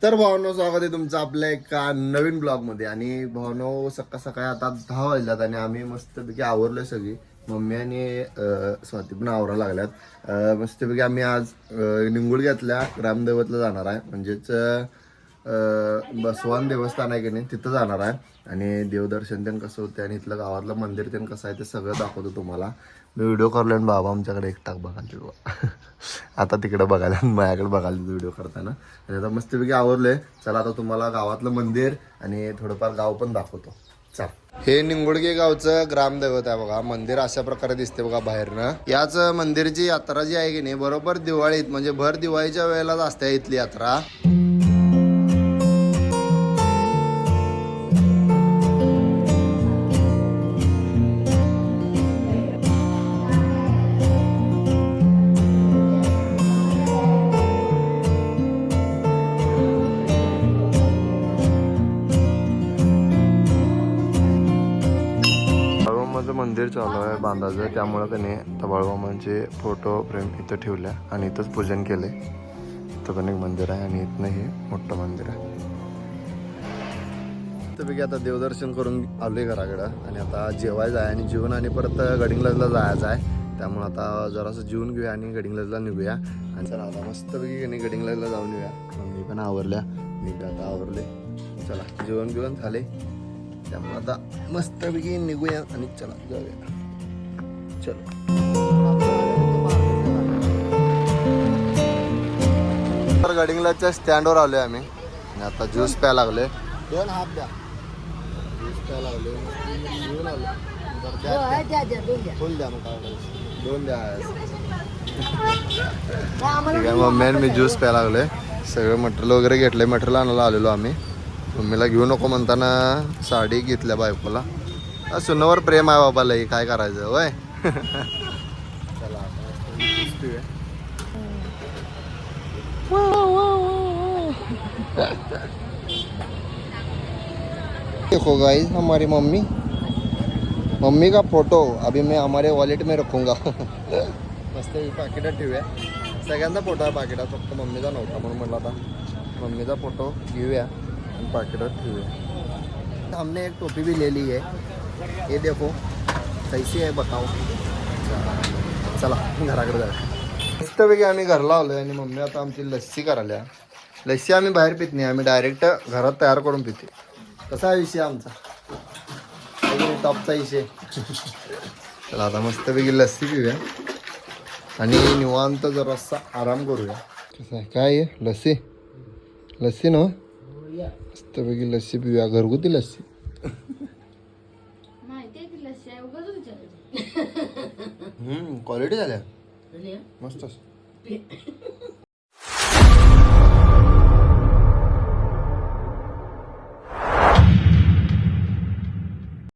तर भावनो स्वागत आहे तुमचं आपल्या एका नवीन ब्लॉग मध्ये. आणि भावनो सकाळ सकाळी आता 10 वाजल्यात आणि आम्ही मस्तपैकी आवरलोय सगळी. मम्मी आणि स्वाती पण आवरायला लागल्यात. मस्तपैकी आम्ही आज निंगुळग्यातल्या ग्रामदैवतला जाणार आहे, म्हणजेच बसवान देवस्थान आहे की नाही तिथं जाणार आहे. आणि देवदर्शन त्यांनी कसं होतं आणि इथलं गावातलं मंदिर त्यांनी कसं आहे ते सगळं दाखवतो तुम्हाला. मी व्हिडिओ करलो आणि बाबा आमच्याकडे एकटाक बघायला आता तिकडे बघायला माझ्याकडे बघायला व्हिडिओ करताना. आणि आता मस्तपैकी आवरलोय. चला आता तुम्हाला गावातलं मंदिर आणि थोडंफार गाव पण दाखवतो. चल, हे निंगुडगे गावचं ग्रामदैवत आहे बघा. मंदिर अशा प्रकारे दिसते बघा बाहेरनं. याच मंदिरची यात्रा जी आहे की नाही बरोबर दिवाळीत म्हणजे भर दिवाळीच्या वेळेलाच असते इथली यात्रा. मंदिर चालू आहे बांधायचं, त्यामुळे त्याने बाळूमामांचे फोटो फ्रेम इथं ठेवल्या आणि इथंच पूजन केले. इथं पण एक मंदिर आहे आणि इथनं हे मोठं मंदिर आहे. तर आता देवदर्शन करून आलोय घराकडं आणि आता जेवायचं आहे आणि जेवण आणि परत गडिंग्लजला जायचं आहे. त्यामुळे आता जरासं जेवून घेऊया आणि गडिंग्लजला निघूया. आणि चला आता मस्तपैकी गडिंग्लजला जाऊन येऊया. मम्मी पण आवरल्या, मी आता आवरले. चला जेवण झाले, त्यामुळे आता मस्तपैकी निघूया आणि चला जाऊया. चलो तर गडिंग्लजच्या स्टँडवर आलोय आम्ही आणि आता ज्यूस प्यायला लागले. 2 हाफ द्या, ज्यूस प्यायला लागले. घेऊन आलो फुल द्या, मग काय 2 द्या. ठीक आहे, मम्मी मी ज्यूस प्यायला लागलोय. सगळं मटेरियल वगैरे घेतलंय. मटेरियल आणायला आलेलो आम्ही. मम्मीला घेऊ नको म्हणताना साडी घेतल्या बायकोला. सुनावर प्रेम आहे बाबा लई, काय करायचं वय. चला देखो गाइस, हमारी मम्मी का फोटो अभी मैं हमारे वॉलेट में रखूंगा. मस्त पाकिटात ठेवूया. सगळ्यांचा फोटो आहे पाकिटात, फक्त मम्मीचा नव्हता म्हणून म्हटलं आता मम्मीचा फोटो घेऊया आणि पाकिटात ठेवूया. हमने एक टोपी भी ले ली है, ये देखो कैसी है बताओ. चला घराकडे जाऊया. मस्तपैकी आम्ही घरला आलोय आणि मम्मी आता आमची लस्सी करायला. लस्सी आम्ही बाहेर पित नाही, आम्ही डायरेक्ट घरात तयार करून पिते. कसा आहे विषय आमचा, टॉपचा विषय. चला आता मस्तपैकी लस्सी पिऊया आणि निवांत जरासा आराम करूया. कसं आहे काय आहे लस्सी ना, मस्तपैकी लस्सी पिऊया, घरगुती लस्सी. क्वालिटी झाल्या मस्त.